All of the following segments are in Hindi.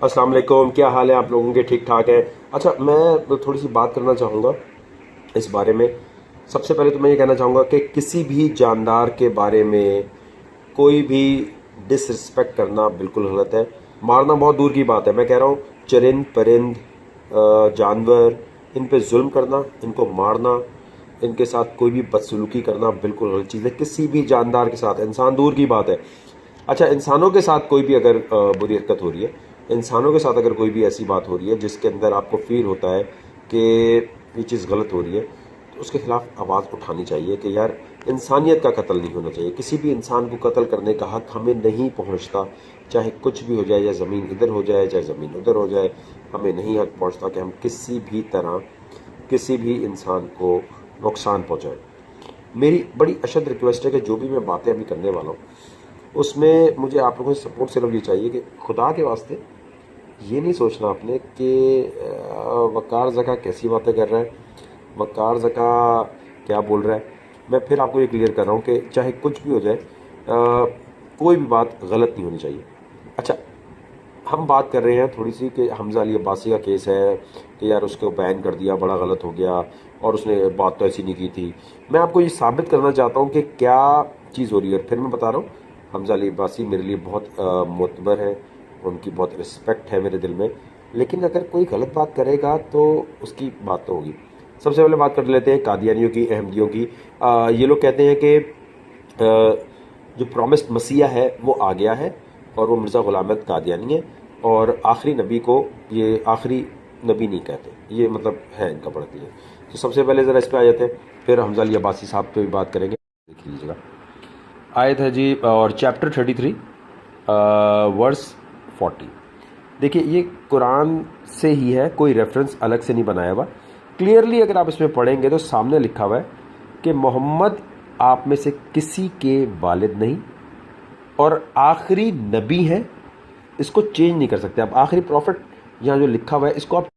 अस्सलाम वालेकुम, क्या हाल है आप लोगों के? ठीक ठाक है। अच्छा, मैं थोड़ी सी बात करना चाहूँगा इस बारे में। सबसे पहले तो मैं ये कहना चाहूँगा कि किसी भी जानदार के बारे में कोई भी डिसरिस्पेक्ट करना बिल्कुल गलत है। मारना बहुत दूर की बात है, मैं कह रहा हूँ चरिंद परिंद जानवर, इन पे जुल्म करना, इनको मारना, इनके साथ कोई भी बदसलूकी करना बिल्कुल गलत चीज़ है। किसी भी जानदार के साथ, इंसान दूर की बात है। अच्छा, इंसानों के साथ कोई भी अगर बुरी हरकत हो रही है, इंसानों के साथ अगर कोई भी ऐसी बात हो रही है जिसके अंदर आपको फील होता है कि ये चीज़ गलत हो रही है, तो उसके खिलाफ आवाज़ उठानी चाहिए कि यार, इंसानियत का कत्ल नहीं होना चाहिए। किसी भी इंसान को कत्ल करने का हक हमें नहीं पहुंचता। चाहे कुछ भी हो जाए, या ज़मीन इधर हो जाए चाहे ज़मीन उधर हो जाए, हमें नहीं हक पहुंचता कि हम किसी भी तरह किसी भी इंसान को नुकसान पहुंचाएं। मेरी बड़ी अशद रिक्वेस्ट है कि जो भी मैं बातें अभी करने वाला हूँ, उसमें मुझे आप लोगों से सपोर्ट सिर्फ ये चाहिए कि खुदा के वास्ते ये नहीं सोचना आपने कि वकार ज़का कैसी बातें कर रहा है, वकार ज़का क्या बोल रहा है। मैं फिर आपको ये क्लियर कर रहा हूँ कि चाहे कुछ भी हो जाए, कोई भी बात गलत नहीं होनी चाहिए। अच्छा, हम बात कर रहे हैं थोड़ी सी कि हमजा अली अब्बासी का केस है कि यार उसको बैन कर दिया, बड़ा गलत हो गया, और उसने बात तो ऐसी नहीं की थी। मैं आपको ये साबित करना चाहता हूँ कि क्या चीज़ हो रही है। फिर मैं बता रहा हूँ, हमजा अली अब्बासी मेरे लिए बहुत मोतबर है, उनकी बहुत रिस्पेक्ट है मेरे दिल में। लेकिन अगर कोई गलत बात करेगा तो उसकी बात तो होगी। सबसे पहले बात कर लेते हैं कादियानियों की, अहमदियों की। ये लोग कहते हैं कि जो प्रॉमिस्ड मसीहा है वो आ गया है, और वो मिर्ज़ा ग़ुलाम अहमद कादियानी है, और आखिरी नबी को ये आखिरी नबी नहीं कहते। ये मतलब है इनका बढ़ती है। तो सबसे पहले ज़रा इस पर आ जाते हैं, फिर हमजा अली अब्बासी साहब पे भी बात करेंगे। देख लीजिएगा, आयत है जी, और चैप्टर 33 वर्स 40। देखिए, ये कुरान से ही है, कोई रेफरेंस अलग से नहीं बनाया हुआ। क्लियरली अगर आप इसमें पढ़ेंगे तो सामने लिखा हुआ है कि मोहम्मद आप में से किसी के वालिद नहीं और आखिरी नबी हैं। इसको चेंज नहीं कर सकते आप। आखिरी प्रॉफिट यहाँ जो लिखा हुआ है, इसको आप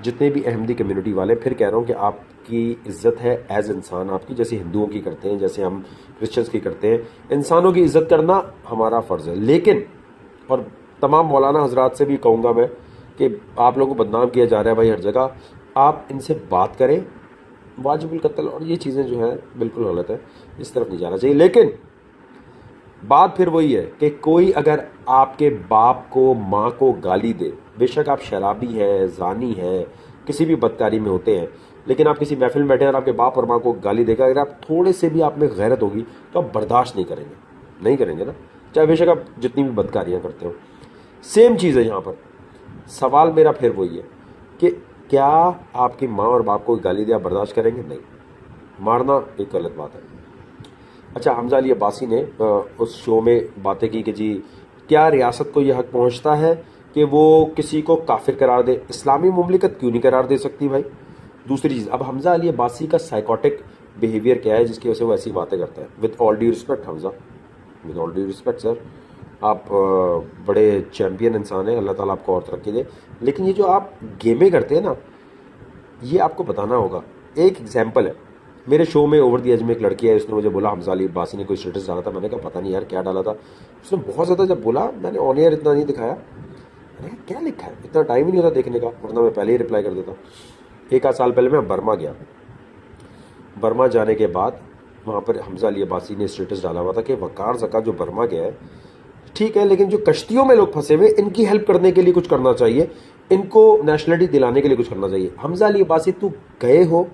जितने भी अहमदी कम्युनिटी वाले, फिर कह रहा हूँ कि आपकी इज्जत है एज इंसान, आपकी जैसे हिंदुओं की करते हैं, जैसे हम क्रिश्चियंस की करते हैं। इंसानों की इज्जत करना हमारा फ़र्ज़ है। लेकिन, और तमाम मौलाना हजरात से भी कहूँगा मैं कि आप लोगों को बदनाम किया जा रहा है भाई हर जगह, आप इनसे बात करें। वाजिबुल कत्ल और ये चीज़ें जो हैं बिल्कुल गलत है, इस तरफ नहीं जाना चाहिए। लेकिन बात फिर वही है कि कोई अगर आपके बाप को, माँ को गाली दे, बेशक आप शराबी हैं, जानी हैं, किसी भी बदकारी में होते हैं, लेकिन आप किसी महफिल में बैठे हैं और आपके बाप और माँ को गाली देगा, अगर आप थोड़े से भी आप में गैरत होगी तो आप बर्दाश्त नहीं करेंगे। नहीं करेंगे ना, चाहे बेशक आप जितनी भी बदकारियाँ करते हो। सेम चीज़ है यहाँ पर। सवाल मेरा फिर वही है कि क्या आपकी माँ और बाप को गाली दिया बर्दाश्त करेंगे? नहीं। मारना एक गलत बात है। अच्छा, हमजा अली अब्बासी ने उस शो में बातें की कि जी, क्या रियासत को यह हक पहुंचता है कि वो किसी को काफिर करार दे? इस्लामी मुमलिकत क्यों नहीं करार दे सकती भाई? दूसरी चीज़, अब हमजा अली अब्बासी का साइकोटिक बिहेवियर क्या है जिसकी वजह से वो ऐसी बातें करता है? With all due respect Hamza, with all due respect sir, आप बड़े चैम्पियन इंसान हैं, अल्लाह ताला आपको और तरक्की दे। लेकिन ये जो आप गेमें करते हैं ना, ये आपको बताना होगा। एक एग्जाम्पल है, मेरे शो में ओवर दी एज में एक लड़की है, उसने मुझे बोला हमजा अली अब्बासी ने कोई स्टेटस डाला था। मैंने कहा पता नहीं यार क्या डाला था। उसने बहुत ज़्यादा जब बोला, मैंने ऑन एयर इतना नहीं दिखाया, मैंने कहा क्या लिखा है, इतना टाइम ही नहीं होता देखने का, वरना मैं पहले ही रिप्लाई कर देता। एक आध साल पहले मैं बर्मा गया। बर्मा जाने के बाद वहाँ पर हमजा अली अब्बासी ने स्टेटस डाला हुआ था कि वकार ज़का जो बर्मा गया है ठीक है, लेकिन जो कश्तियों में लोग फंसे हुए, इनकी हेल्प करने के लिए कुछ करना चाहिए, इनको नेशनलिटी दिलाने के लिए कुछ करना चाहिए। हमजा अली अब्बासी, तू गए हो,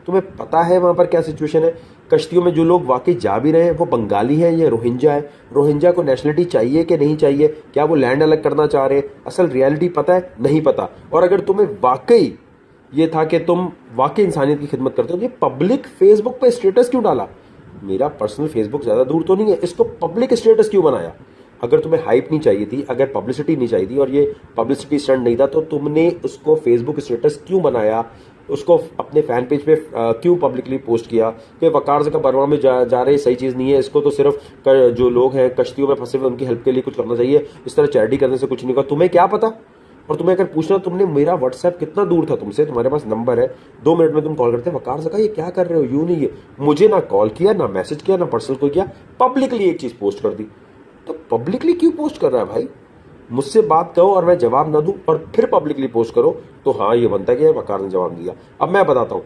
तुम्हें पता है वहाँ पर क्या सिचुएशन है। कश्तियों में जो लोग वाकई जा भी रहे हैं वो बंगाली हैं या रोहिंजा है। रोहिंजा को नेशनलिटी चाहिए कि नहीं चाहिए? क्या वो लैंड अलग करना चाह रहे हैं? असल रियलिटी पता है? नहीं पता। और अगर तुम्हें वाकई ये था कि तुम वाकई इंसानियत की खिदमत करते हो, ये पब्लिक फेसबुक पे स्टेटस क्यों डाला? मेरा पर्सनल फेसबुक ज़्यादा दूर तो नहीं है, इसको पब्लिक स्टेटस क्यों बनाया? अगर तुम्हें हाइप नहीं चाहिए थी, अगर पब्लिसिटी नहीं चाहिए थी, और ये पब्लिसिटी स्टंट नहीं था, तो तुमने उसको फेसबुक स्टेटस क्यों बनाया? उसको अपने फैन पेज पे क्यों पब्लिकली पोस्ट किया कि वकार ज़का बर्मा में जा रहे, सही चीज़ नहीं है, इसको तो सिर्फ जो लोग हैं कश्तियों में फंसे हुए उनकी हेल्प के लिए कुछ करना चाहिए, इस तरह चैरिटी करने से कुछ नहीं होगा। तुम्हें क्या पता? और तुम्हें अगर पूछना, तुमने, मेरा व्हाट्सएप कितना दूर था तुमसे, तुम्हारे पास नंबर है, 2 मिनट में तुम कॉल करते, वकार ज़का ये क्या कर रहे हो, यूं नहीं है। मुझे ना कॉल किया, ना मैसेज किया, ना पर्सनल कोई किया, पब्लिकली एक चीज़ पोस्ट कर दी। तो पब्लिकली क्यों पोस्ट कर रहा है भाई? मुझसे बात करो और मैं जवाब ना दूं और फिर पब्लिकली पोस्ट करो तो हाँ ये बनता है कि वकार ने जवाब दिया। अब मैं बताता हूँ,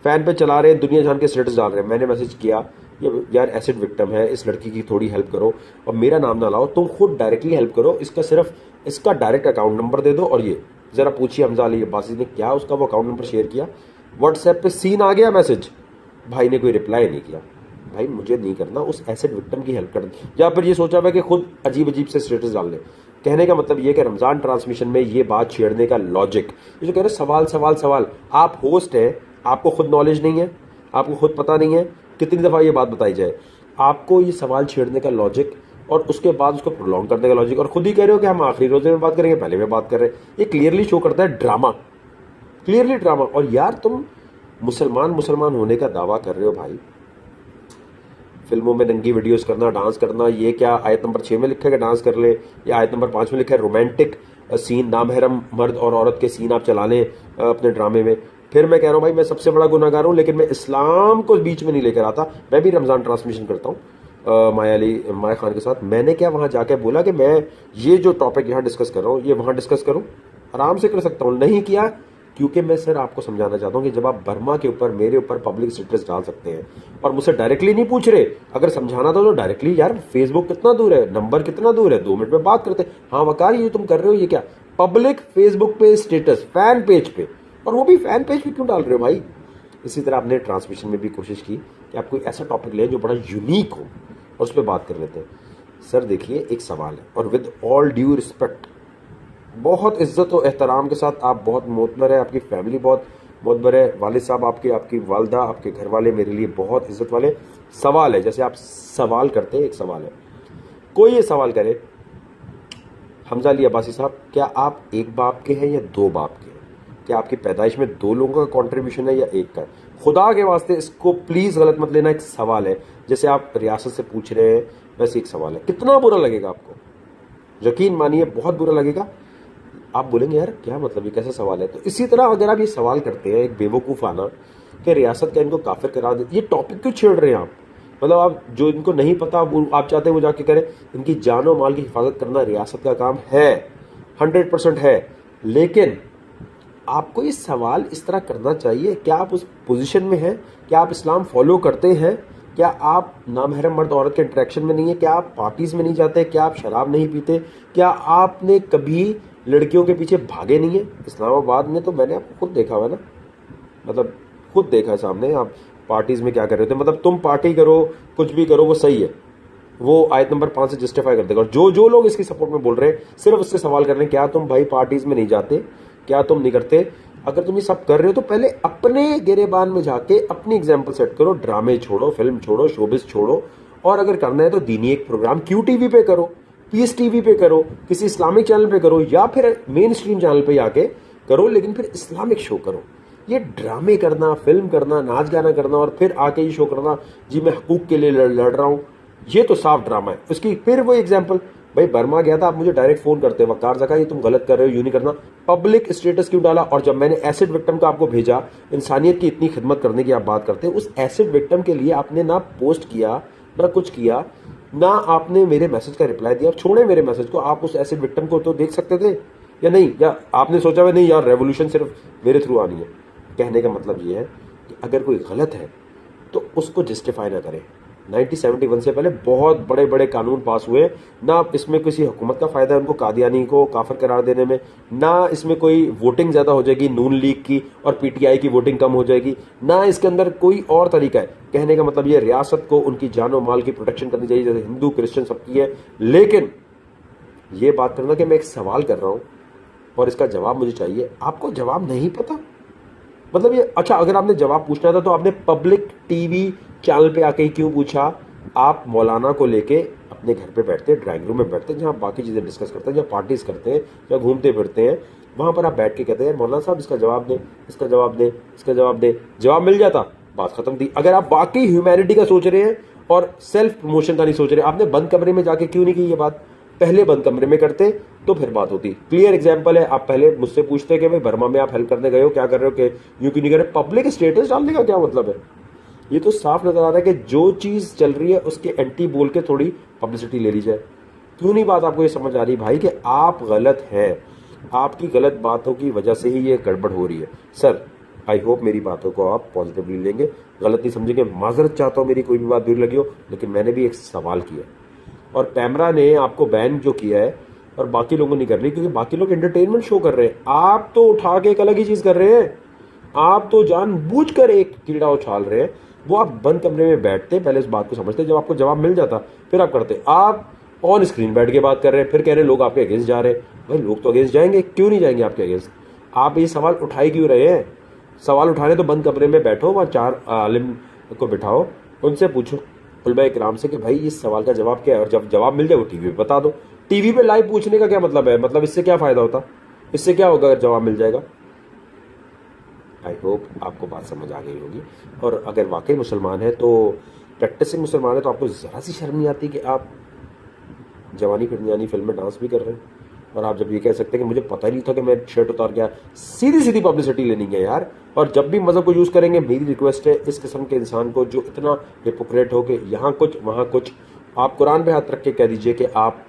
फैन पे चला रहे हैं, दुनिया जान के स्टेटस डाल रहे हैं, मैंने मैसेज किया ये यार एसिड विक्टिम है, इस लड़की की थोड़ी हेल्प करो और मेरा नाम ना लाओ, तुम खुद डायरेक्टली हेल्प करो, इसका सिर्फ इसका डायरेक्ट अकाउंट नंबर दे दो और ये जरा पूछिए हमजा अली अब्बासी ने क्या उसका वो अकाउंट नंबर शेयर किया। व्हाट्सएप पे सीन आ गया मैसेज, भाई ने कोई रिप्लाई नहीं किया। भाई मुझे नहीं करना, उस एसिड विक्टिम की हेल्प करना, या फिर ये सोचा हुआ कि खुद अजीब अजीब से स्टेटस डाल ले। कहने का मतलब ये कि रमजान ट्रांसमिशन में ये बात छेड़ने का लॉजिक, ये जो कह रहे सवाल सवाल सवाल, आप होस्ट हैं, आपको खुद नॉलेज नहीं है, आपको खुद पता नहीं है, कितनी दफ़ा ये बात बताई जाए, आपको ये सवाल छेड़ने का लॉजिक और उसके बाद उसको प्रोलॉन्ग करने का लॉजिक, और खुद ही कह रहे हो कि हम आखिरी रोजे में बात करेंगे, पहले में बात कर रहे हैं। ये क्लियरली शो करता है ड्रामा, क्लियरली ड्रामा। और यार तुम मुसलमान होने का दावा कर रहे हो भाई, फिल्मों में नंगी वीडियोस करना, डांस करना, ये क्या आयत नंबर 6 में लिखा है कि डांस कर ले, या आयत नंबर 5 में लिखा है रोमांटिक सीन, नामहरम मर्द और औरत के सीन आप चला लें अपने ड्रामे में। फिर मैं कह रहा हूँ भाई मैं सबसे बड़ा गुनाहगार हूँ, लेकिन मैं इस्लाम को बीच में नहीं लेकर आता। मैं भी रमजान ट्रांसमिशन करता हूँ माया खान के साथ। मैंने क्या वहाँ जाकर बोला कि मैं ये जो टॉपिक यहाँ डिस्कस कर रहा हूँ ये वहाँ डिस्कस करूँ? आराम से कर सकता हूँ, नहीं किया क्योंकि मैं सर आपको समझाना चाहता हूँ कि जब आप बर्मा के ऊपर मेरे ऊपर पब्लिक स्टेटस डाल सकते हैं और मुझसे डायरेक्टली नहीं पूछ रहे, अगर समझाना था तो डायरेक्टली, यार फेसबुक कितना दूर है, नंबर कितना दूर है, 2 मिनट में बात करते। हाँ वकार ये तुम कर रहे हो ये क्या, पब्लिक फेसबुक पे स्टेटस फैन पेज पे, और वो भी फैन पेज पे क्यों डाल रहे हो भाई? इसी तरह आपने ट्रांसमिशन में भी कोशिश की कि आप कोई ऐसा टॉपिक लें जो बड़ा यूनिक हो और उस पर बात कर लेते हैं। सर देखिए एक सवाल है, और विद ऑल ड्यू रिस्पेक्ट, बहुत इज्जत और एहतराम के साथ, आप बहुत मोतबर है, आपकी फैमिली बहुत मोतबर है, वालिद साहब आपके, आपकी वालदा, आपके घर वाले मेरे लिए बहुत इज्जत वाले। सवाल है, जैसे आप सवाल करते हैं, एक सवाल है, कोई ये सवाल करे हमजा अली अब्बासी साहब क्या आप एक बाप के हैं या 2 बाप के हैं? क्या आपकी पैदाइश में 2 लोगों का कॉन्ट्रीब्यूशन है या एक का? खुदा के वास्ते इसको प्लीज़ गलत मत लेना, एक सवाल है, जैसे आप रियासत से पूछ रहे हैं वैसे एक सवाल है। कितना बुरा लगेगा आपको, यकीन मानिए बहुत बुरा लगेगा। आप बोलेंगे यार क्या मतलब, ये कैसा सवाल है? तो इसी तरह अगर आप ये सवाल करते हैं एक बेवकूफ़ाना कि रियासत का इनको काफिर करा दे, ये टॉपिक क्यों छेड़ रहे हैं आप? मतलब आप जो इनको नहीं पता वो आप चाहते हैं वो जाके करें। इनकी जान और माल की हिफाजत करना रियासत का काम है, 100% है, लेकिन आपको ये सवाल इस तरह करना चाहिए, क्या आप उस पोजीशन में हैं? क्या आप इस्लाम फॉलो करते हैं? क्या आप नामहरम मर्द औरत के इंटरेक्शन में नहीं है? क्या आप पार्टीज में नहीं जाते? क्या आप शराब नहीं पीते? क्या आपने कभी लड़कियों के पीछे भागे नहीं है? इस्लामाबाद में तो मैंने आपको खुद देखा हुआ ना, मतलब खुद देखा है सामने, आप पार्टीज में क्या कर रहे थे। मतलब तुम पार्टी करो, कुछ भी करो, वो सही है, वो आयत नंबर 5 से जस्टिफाई कर देगा। और जो लोग इसकी सपोर्ट में बोल रहे हैं सिर्फ उससे सवाल कर रहे हैं क्या तुम भाई पार्टीज में नहीं जाते, क्या तुम नहीं करते? अगर तुम ये सब कर रहे हो तो पहले अपने गिरेबान में जाके अपनी एग्जाम्पल सेट करो, ड्रामे छोड़ो, फिल्म छोड़ो, शोबिस छोड़ो, और अगर करना है तो दीनी एक प्रोग्राम क्यू टीवी पे करो, पीएस टीवी पे करो, किसी इस्लामिक चैनल पे करो, या फिर मेन स्ट्रीम चैनल पे आके करो, लेकिन फिर इस्लामिक शो करो। ये ड्रामे करना, फिल्म करना, नाच गाना करना और फिर आके ये शो करना जी मैं हकूक के लिए लड़ रहा हूँ, ये तो साफ ड्रामा है। उसकी फिर वो एग्जाम्पल, भाई बर्मा गया था, आप मुझे डायरेक्ट फोन करते वकार जका ये तुम गलत कर रहे हो, यूं नहीं करना, पब्लिक स्टेटस क्यों डाला? और जब मैंने एसिड विक्टिम का आपको भेजा, इंसानियत की इतनी खिदमत करने की आप बात करते हैं, उस एसिड विक्टिम के लिए आपने ना पोस्ट किया, ना कुछ किया, ना आपने मेरे मैसेज का रिप्लाई दिया। छोड़े मेरे मैसेज को, आप उस एसिड विक्टिम को तो देख सकते थे या नहीं? या आपने सोचा हुआ नहीं यार रेवोल्यूशन सिर्फ मेरे थ्रू आनी है? कहने का मतलब ये है कि अगर कोई गलत है तो उसको जस्टिफाई ना करें। 1971 से पहले बहुत बड़े बड़े कानून पास हुए, ना इसमें किसी हुकूमत का फायदा है उनको कादियानी को काफिर करार देने में, ना इसमें कोई वोटिंग ज्यादा हो जाएगी नून लीग की और पीटीआई की वोटिंग कम हो जाएगी, ना इसके अंदर कोई और तरीका है। कहने का मतलब ये रियासत को उनकी जान और माल की प्रोटेक्शन करनी चाहिए, जैसे हिंदू क्रिश्चियन सबकी है। लेकिन ये बात करना कि मैं एक सवाल कर रहा हूं और इसका जवाब मुझे चाहिए, आपको जवाब नहीं पता, मतलब ये अच्छा अगर आपने जवाब पूछना था तो आपने पब्लिक टीवी चैनल पे आके क्यों पूछा? आप मौलाना को लेके अपने घर पे बैठते, ड्राइंग रूम में बैठते, जहाँ बाकी चीज़ें डिस्कस करते हैं, जहाँ पार्टीज करते हैं, जहाँ घूमते फिरते हैं, वहाँ पर आप बैठ के कहते हैं मौलाना साहब इसका जवाब दें, इसका जवाब दें, इसका जवाब दें। जवाब मिल जाता, बात खत्म थी। अगर आप बाकी ह्यूमैनिटी का सोच रहे हैं और सेल्फ प्रमोशन का नहीं सोच रहे, आपने बंद कमरे में जाके क्यों नहीं की ये बात? पहले बंद कमरे में करते तो फिर बात होती। क्लियर एग्जांपल है, आप पहले मुझसे पूछते कि भाई बर्मा में आप हेल्प करने गए हो, क्या कर रहे हो, कि यूं क्यों नहीं कर रहे? पब्लिक स्टेटस डालने का क्या मतलब है? ये तो साफ नजर आ रहा है कि जो चीज चल रही है उसके एंटी बोल के थोड़ी पब्लिसिटी ले ली जाए। क्यों नहीं बात आपको ये समझ आ रही भाई कि आप गलत हैं, आपकी गलत बातों की वजह से ही ये गड़बड़ हो रही है। सर आई होप मेरी बातों को आप पॉजिटिवली लेंगे, गलत नहीं समझेंगे। माजरत चाहता हूँ मेरी कोई भी बात बुरी लगी हो, लेकिन मैंने भी एक सवाल किया और कैमरा ने आपको बैन जो किया है और बाकी लोगों ने कर ली, क्योंकि बाकी लोग एंटरटेनमेंट शो कर रहे हैं, आप तो उठा के एक अलग ही चीज कर रहे हैं। आप तो जानबूझकर एक कीड़ा उछाल रहे हैं। वो आप बंद कमरे में बैठते पहले इस बात को समझते, जब आपको जवाब मिल जाता फिर आप करते। आप ऑन स्क्रीन बैठ के बात कर रहे हैं, फिर कह रहे हैं लोग आपके अगेंस्ट जा रहे हैं। भाई लोग तो अगेंस्ट जाएंगे, क्यों नहीं जाएंगे आपके अगेंस्ट? आप ये सवाल उठाई क्यों रहे हैं? सवाल उठाने तो बंद कमरे में बैठो, वहाँ 4 आलिम को बिठाओ, उनसे पूछो उलमा इकराम से कि भाई इस सवाल का जवाब क्या है, और जब जवाब मिल जाए वो टीवी पे बता दो। टीवी पे लाइव पूछने का क्या मतलब है? मतलब इससे क्या फायदा होता? इससे क्या होगा अगर जवाब मिल जाएगा? आई होप आपको बात समझ आ गई होगी। और अगर वाकई मुसलमान है तो प्रैक्टिसिंग मुसलमान है तो आपको ज़रा सी शर्म नहीं आती कि आप जवानी फिरनी फिल्म में डांस भी कर रहे हैं, और आप जब ये कह सकते हैं कि मुझे पता ही नहीं था कि मैं शर्ट उतार गया। सीधी सीधी पब्लिसिटी लेनी है यार। और जब भी मज़हब को यूज़ करेंगे, मेरी रिक्वेस्ट है इस किस्म के इंसान को जो इतना हिपोक्रेट हो के यहाँ कुछ वहाँ कुछ, आप कुरान पे हाथ रख के कह दीजिए कि आप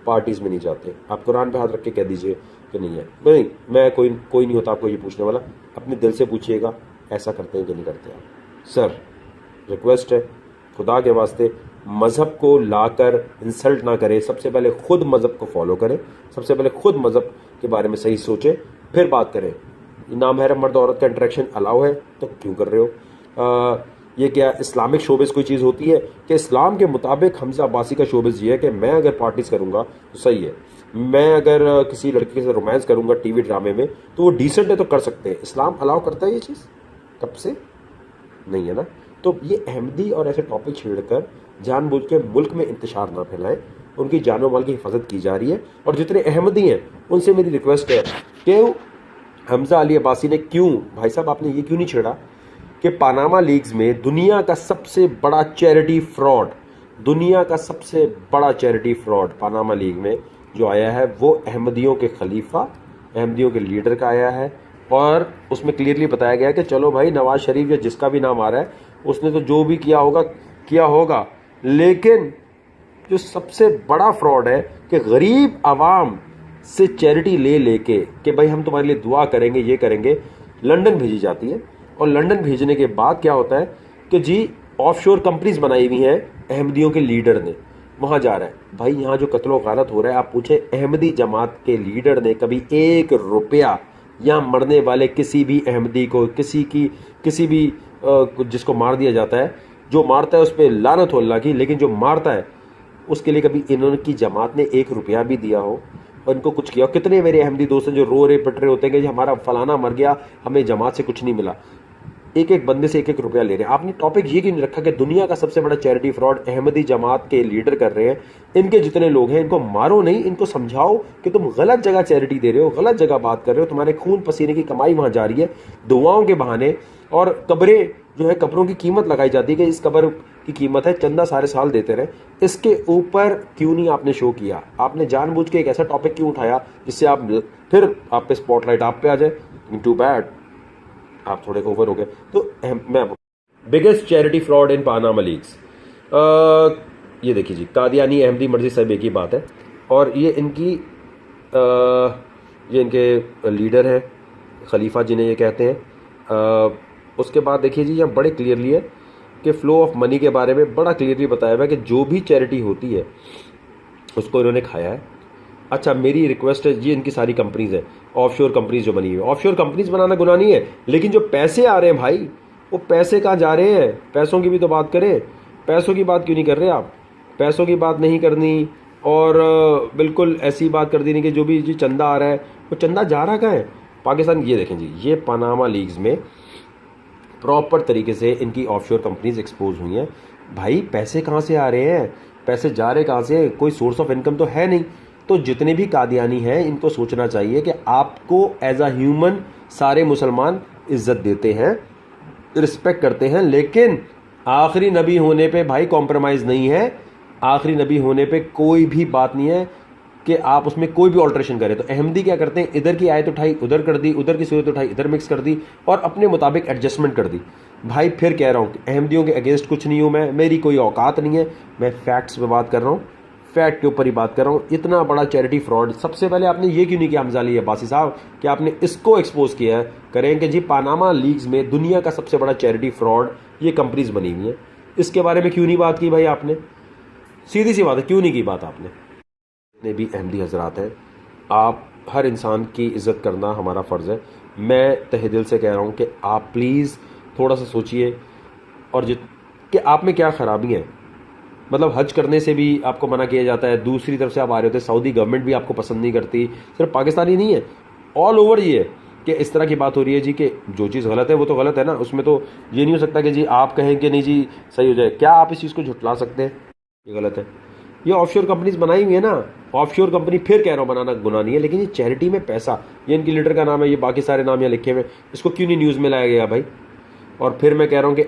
पार्टीज में नहीं जाते, आप कुरान पे हाथ रख के कह दीजिए कि नहीं है। नहीं, मैं कोई नहीं होता आपको ये पूछने वाला, अपने दिल से पूछिएगा ऐसा करते हैं कि नहीं करते आप। सर रिक्वेस्ट है खुदा के वास्ते मज़हब को लाकर इंसल्ट ना करें, सबसे पहले खुद मज़हब को फॉलो करें, सबसे पहले खुद मज़हब के बारे में सही सोचें, फिर बात करें। नामहरम मर्द औरत का इंटरेक्शन अलाउ है तो क्यों कर रहे हो? ये क्या इस्लामिक शोबिस कोई चीज़ होती है कि इस्लाम के मुताबिक हमजा अब्बासी का शोबिस ये है कि मैं अगर पार्टीज करूँगा तो सही है, मैं अगर किसी लड़की के साथ रोमांस करूँगा टीवी ड्रामे में तो वो डिसेंट है तो कर सकते हैं। इस्लाम अलाउ करता है ये चीज़? कब से नहीं है ना। तो ये अहमदी और ऐसे टॉपिक छेड़कर जानबूझ के मुल्क में इंतशार ना फैलाएं, उनकी जानो माल की हिफाजत की जा रही है। और जितने अहमदी हैं उनसे मेरी रिक्वेस्ट है कि हमजा अली अब्बासी ने क्यों, भाई साहब आपने ये क्यों नहीं छेड़ा कि पानामा लीग्स में दुनिया का सबसे बड़ा चैरिटी फ्रॉड, दुनिया का सबसे बड़ा चैरिटी फ्रॉड पानामा लीग में जो आया है वो अहमदियों के खलीफा, अहमदियों के लीडर का आया है। और उसमें क्लियरली बताया गया कि चलो भाई नवाज शरीफ या जिसका भी नाम आ रहा है उसने तो जो भी किया होगा, लेकिन जो सबसे बड़ा फ्रॉड है कि गरीब आवाम से चैरिटी ले लेके कि भाई हम तुम्हारे लिए दुआ करेंगे, ये करेंगे, लंदन भेजी जाती है। और लंदन भेजने के बाद क्या होता है कि जी ऑफशोर कंपनीज बनाई हुई हैं अहमदियों के लीडर ने, वहाँ जा रहा है। भाई यहाँ जो कत्लो गारत हो रहा है, आप पूछे अहमदी जमात के लीडर ने कभी 1 रुपया या मरने वाले किसी भी अहमदी को, किसी भी जिसको मार दिया जाता है, जो मारता है उस पर लानत हो अल्लाह की, लेकिन जो मारता है उसके लिए कभी इन्होंने जमात ने 1 रुपया भी दिया हो और इनको कुछ किया? कितने मेरे अहमदी दोस्त हैं जो रो रहे पिट रहे होते हैं कि जी हमारा फलाना मर गया, हमें जमात से कुछ नहीं मिला। एक एक बंदे से 1-1 रुपया ले रहे हैं। आपने टॉपिक ये क्यों नहीं रखा कि दुनिया का सबसे बड़ा चैरिटी फ्रॉड अहमदी जमात के लीडर कर रहे हैं, इनके जितने लोग हैं इनको मारो नहीं, इनको समझाओ कि तुम गलत जगह चैरिटी दे रहे हो, गलत जगह बात कर रहे हो, तुम्हारे खून पसीने की कमाई वहां जा रही है दुआओं के बहाने। और कब्रें जो है, कब्रों की कीमत लगाई जाती है कि इस कब्र की कीमत है, चंदा सारे साल देते रहे। इसके ऊपर क्यों नहीं आपने शो किया? आपने जानबूझ के एक ऐसा टॉपिक क्यों उठाया जिससे आप फिर आप पे स्पॉटलाइट आप पे आ जाए? टू बैड, आप थोड़े ओवर हो गए। तो मैं biggest charity fraud in Panama leagues, ये देखिए जी, कादियानी अहमदी मर्जी सब एक ही बात है। और ये इनके लीडर हैं खलीफा जिन्हें ये कहते हैं। उसके बाद देखिए जी यहाँ बड़े क्लियरली है कि फ्लो ऑफ मनी के बारे में बड़ा क्लियरली बताया हुआ है कि जो भी चैरिटी होती है उसको इन्होंने खाया है। अच्छा मेरी रिक्वेस्ट है, ये इनकी सारी कंपनीज है, ऑफशोर कंपनीज जो बनी हुई है। ऑफशोर कंपनीज बनाना गुनाह नहीं है, लेकिन जो पैसे आ रहे हैं भाई, वो पैसे कहाँ जा रहे हैं? पैसों की भी तो बात करें। पैसों की बात क्यों नहीं कर रहे आप? पैसों की बात नहीं करनी, और बिल्कुल ऐसी बात कर देनी कि जो भी जी चंदा आ रहा है वो चंदा जा रहा कहाँ है? पाकिस्तान। ये देखें जी, ये पानामा लीग्स में प्रॉपर तरीके से इनकी ऑफशोर कंपनीज एक्सपोज हुई हैं। भाई पैसे कहाँ से आ रहे हैं? पैसे जा रहे कहाँ से? कोई सोर्स ऑफ इनकम तो है नहीं। तो जितने भी कादियानी हैं इनको सोचना चाहिए कि आपको एज अ ह्यूमन सारे मुसलमान इज्जत देते हैं, रिस्पेक्ट करते हैं, लेकिन आखिरी नबी होने पे भाई कॉम्प्रोमाइज़ नहीं है। आखिरी नबी होने पे कोई भी बात नहीं है कि आप उसमें कोई भी ऑल्ट्रेशन करें। तो अहमदी क्या करते हैं, इधर की आयत उठाई उधर कर दी, उधर की सूरत उठाई इधर मिक्स कर दी और अपने मुताबिक एडजस्टमेंट कर दी। भाई फिर कह रहा हूँ कि अहमदियों के अगेंस्ट कुछ नहीं हूँ मैं, मेरी कोई औकात नहीं है, मैं फैक्ट्स पे बात कर रहा हूँ। फैक्ट के ऊपर ही बात कर रहा हूँ। इतना बड़ा चैरिटी फ्रॉड सबसे पहले आपने ये क्यों नहीं किया हमजा अली अब्बासी साहब कि आपने इसको एक्सपोज किया है। करें कि जी पानामा लीक्स में दुनिया का सबसे बड़ा चैरिटी फ्रॉड ये कंपनीज बनी हुई हैं, इसके बारे में क्यों नहीं बात की भाई आपने? सीधी सी बात है, क्यों नहीं की बात आपने? जितने भी अहमदी हजरात हैं, आप हर इंसान की इज़्ज़त करना हमारा फ़र्ज़ है। मैं तहे दिल से कह रहा हूँ कि आप प्लीज़ थोड़ा सा सोचिए और कि आप में क्या ख़राबी है। मतलब हज करने से भी आपको मना किया जाता है, दूसरी तरफ से आप आ रहे होते, सऊदी गवर्नमेंट भी आपको पसंद नहीं करती, सिर्फ पाकिस्तानी नहीं है, ऑल ओवर ये है कि इस तरह की बात हो रही है जी कि जो चीज़ गलत है वो तो गलत है ना, उसमें तो ये नहीं हो सकता कि जी आप कहें कि नहीं जी सही हो जाए। क्या आप इस चीज़ को झुटला सकते हैं? ये गलत है। ये ऑफशोर कंपनीज बनाई हुई है ना, ऑफशोर कंपनी, फिर कह रहा हूँ बनाना गुनाह नहीं है, लेकिन ये चैरिटी में पैसा, ये इनकी लीडर का नाम है, ये बाकी सारे नाम यहाँ लिखे हुए, इसको क्यों नहीं न्यूज़ में लाया गया भाई? और फिर मैं कह रहा हूँ कि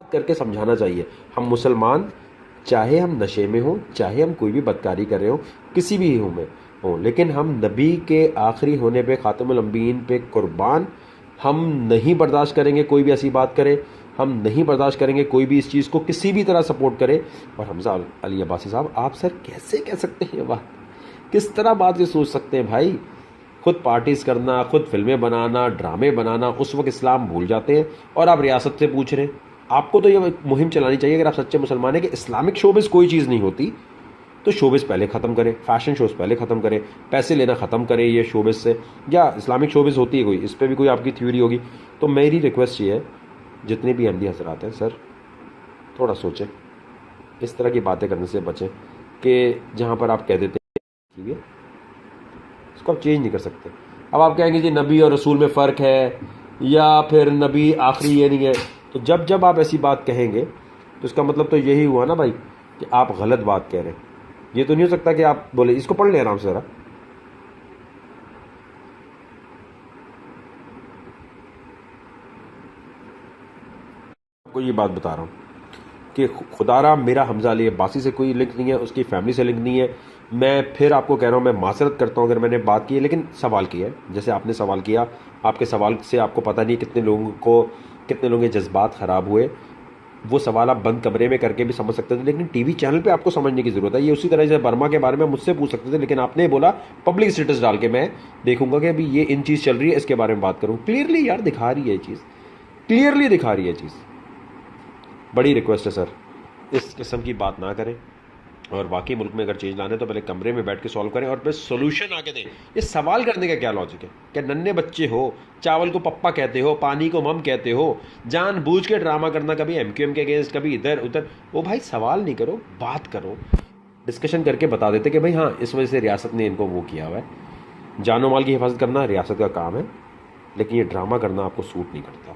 करके समझाना चाहिए। हम मुसलमान, चाहे हम नशे में हों, चाहे हम कोई भी बदकारी कर रहे हो, किसी भी हूँ में हों, लेकिन हम नबी के आखिरी होने पे, खातमुल अंबियीन पे कुर्बान, हम नहीं बर्दाश्त करेंगे कोई भी ऐसी बात करे, हम नहीं बर्दाश्त करेंगे कोई भी इस चीज़ को किसी भी तरह सपोर्ट करे। और हमजा अली अब्बासी साहब, आप सर कैसे कह सकते हैं ये बात? किस तरह बात ये सोच सकते हैं भाई? खुद पार्टीज करना, खुद फिल्में बनाना, ड्रामे बनाना, उस वक्त इस्लाम भूल जाते हैं और आप रियासत से पूछ रहे हैं। आपको तो ये मुहिम चलानी चाहिए अगर आप सच्चे मुसलमान हैं कि इस्लामिक शोबिस कोई चीज़ नहीं होती, तो शोबिस पहले ख़त्म करें, फैशन शोज़ पहले ख़त्म करें, पैसे लेना ख़त्म करें ये शोबिस से, या इस्लामिक शोबिस होती है कोई, इस पर भी कोई आपकी थ्योरी होगी। तो मेरी रिक्वेस्ट ये है, जितने भी अहमदी हजरात हैं सर, थोड़ा सोचें, इस तरह की बातें करने से बचें कि जहाँ पर आप कह देते हैं इसको आप चेंज नहीं कर सकते। अब आप कहेंगे जी नबी और रसूल में फ़र्क है, या फिर नबी आखिरी ये नहीं है, तो जब जब आप ऐसी बात कहेंगे तो इसका मतलब तो यही हुआ ना भाई कि आप गलत बात कह रहे हैं। ये तो नहीं हो सकता कि आप बोले, इसको पढ़ लें आराम से ज़रा। आपको ये बात बता रहा हूँ कि खुदारा मेरा हमजा अली अब्बासी से कोई लिंक नहीं है, उसकी फैमिली से लिंक नहीं है। मैं फिर आपको कह रहा हूँ, मैं माजरत करता हूँ अगर मैंने बात की है, लेकिन सवाल किया है जैसे आपने सवाल किया, आपके सवाल से आपको पता नहीं कितने लोगों के जज्बात ख़राब हुए। वो सवाल आप बंद कमरे में करके भी समझ सकते थे, लेकिन टीवी चैनल पे आपको समझने की ज़रूरत है। ये उसी तरह से बर्मा के बारे में मुझसे पूछ सकते थे, लेकिन आपने बोला पब्लिक स्टेटस डाल के मैं देखूंगा कि अभी ये इन चीज़ चल रही है, इसके बारे में बात करूँ। क्लियरली यार दिखा रही है ये चीज़, क्लियरली दिखा रही है चीज़। बड़ी रिक्वेस्ट है सर, इस किस्म की बात ना करें, और बाकी मुल्क में अगर चेंज लाना है तो पहले कमरे में बैठ के सॉल्व करें और फिर सोल्यूशन आके दें। ये सवाल करने का क्या लॉजिक है? क्या नन्हे बच्चे हो, चावल को पप्पा कहते हो, पानी को मम कहते हो, जानबूझ के ड्रामा करना, कभी एमक्यूएम के अगेंस्ट, कभी इधर उधर। वो भाई सवाल नहीं करो, बात करो, डिस्कशन करके बता देते कि भाई हाँ इस वजह से रियासत ने इनको वो किया हुआ है। जानो माल की हिफाजत करना रियासत का काम है, लेकिन ये ड्रामा करना आपको सूट नहीं करता,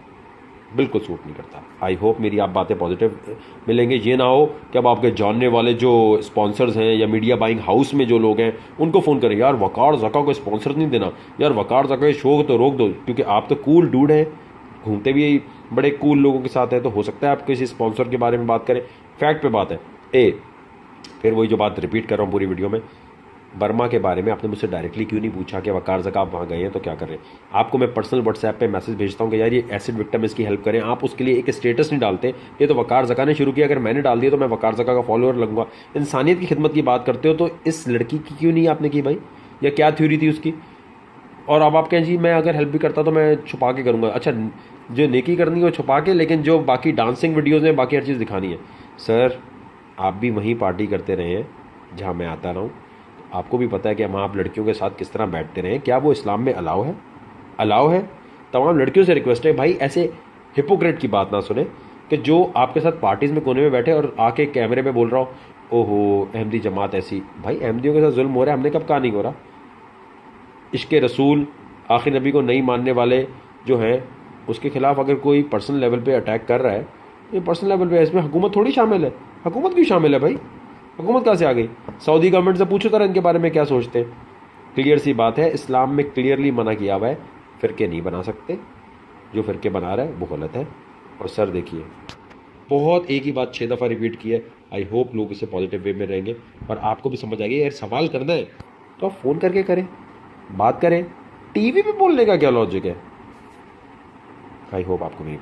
बिल्कुल सूट नहीं करता। आई होप मेरी आप बातें पॉजिटिव मिलेंगे। ये ना हो कि अब आपके जानने वाले जो स्पॉन्सर्स हैं या मीडिया बाइंग हाउस में जो लोग हैं उनको फ़ोन करें, यार वकार ज़का को स्पॉन्सर नहीं देना, यार वकार ज़का शो तो रोक दो, क्योंकि आप तो कूल डूड हैं, घूमते भी बड़े कूल लोगों के साथ हैं, तो हो सकता है आप किसी स्पॉन्सर के बारे में बात करें। फैक्ट पे बात है। फिर वही जो बात रिपीट कर रहा हूँ पूरी वीडियो में, बर्मा के बारे में आपने मुझसे डायरेक्टली क्यों नहीं पूछा कि वकार ज़का आप वहाँ गए हैं तो क्या कर रहे हैं? आपको मैं पर्सनल व्हाट्सएप पे मैसेज भेजता हूँ कि यार ये एसिड विक्टिम, इसकी हेल्प करें, आप उसके लिए एक स्टेटस नहीं डालते। ये तो वकार ज़का ने शुरू किया, अगर मैंने डाल दिया तो मैं वकार ज़का का फॉलोअर लगूंगा। इंसानियत की खिदमत की बात करते हो तो इस लड़की की क्यों नहीं आपने की भाई, या क्या थ्योरी थी उसकी? और अब आप कहें जी मैं अगर हेल्प भी करता तो मैं छुपा के करूँगा। अच्छा, जो नेकी करनी है वो छुपा के, लेकिन जो बाकी डांसिंग वीडियोज़ में बाकी हर चीज़ दिखानी है। सर आप भी वहीं पार्टी करते रहे हैं जहाँ मैं आता रहा हूँ, आपको भी पता है कि हम आप लड़कियों के साथ किस तरह बैठते रहे। क्या वो इस्लाम में अलाउ है? अलाउ है। तमाम लड़कियों से रिक्वेस्ट है भाई ऐसे हिपोक्रेट की बात ना सुने कि जो आपके साथ पार्टीज़ में कोने में बैठे और आके कैमरे में बोल रहा हो ओहो अहमदी जमात ऐसी। भाई अहमदियों के साथ जुल्म हो रहा है, हमने कब कहा नहीं हो रहा? इश्क रसूल, आखिर नबी को नहीं मानने वाले जो हैं उसके खिलाफ अगर कोई पर्सनल लेवल पे अटैक कर रहा है, ये पर्सनल लेवल पे, इसमें हुकूमत थोड़ी शामिल है। हुकूमत क्यों शामिल है भाई? हुकूमत कहाँ से आ गई? सऊदी गवर्नमेंट से पूछो तरह इनके बारे में क्या सोचते हैं। क्लियर सी बात है, इस्लाम में क्लियरली मना किया हुआ है, फ़िरके नहीं बना सकते, जो फ़िरके बना रहा है वो गलत है। और सर देखिए, बहुत एक ही बात 6 दफ़ा रिपीट की है। आई होप लोग इसे पॉजिटिव वे में रहेंगे और आपको भी समझ आएगी। यार सवाल करना है तो आप फ़ोन करके करें, बात करें, टीवी पे बोलने का क्या लॉजिक है? आई होप आपको नहीं